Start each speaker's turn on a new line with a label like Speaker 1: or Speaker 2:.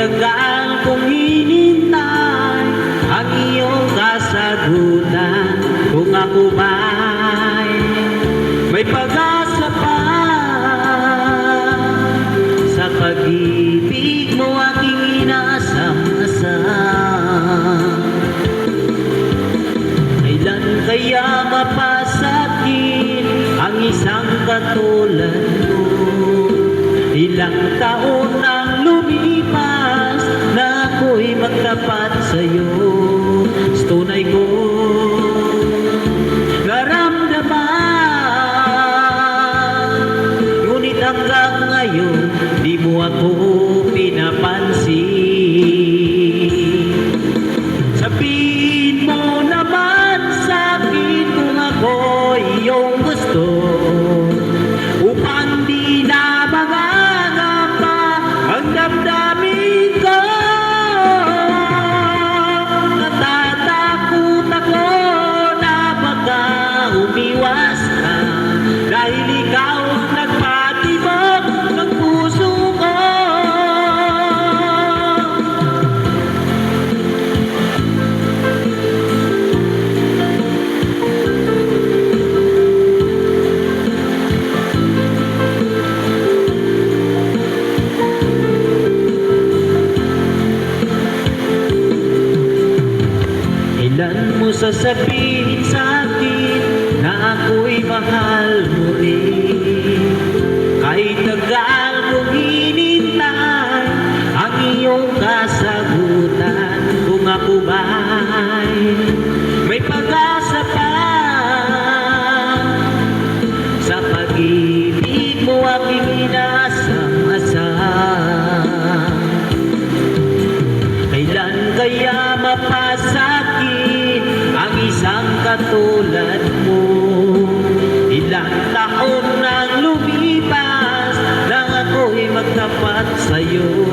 Speaker 1: tagal kong hinintay ang iyong kasagutan. Kung ako ba'y may pag-asa pa sa pag-ibig mo aking inaasam-asam. Kailan kaya mapasakit ang isang katulad mo? Ilang taon nang lumipas na ako'y magtapat sa'yo. Sa tunay ko naramdaman, ngunit hanggang ngayon di mo ako pinapansin. Sabihin mo naman sa'kin kung ako'y iyong gusto, upang di na mangangapa ang damdamin ko. Natatakot ako na baka umiwas ka, dahil ikaw ang nagpatibok ng puso ko. Kailan mo sasabihin sa'kin na ako'y mahal mo rin? Kahit tagal kong hinintay ang iyong kasagutan. Kung ako ba'y may pag-asa pa sa pag-ibig mo aking inaasam-asam. Kailan kaya mapasakit ang isang katulad mo? Ilang taon nang lumipas nang ako'y magtapat sa'yo.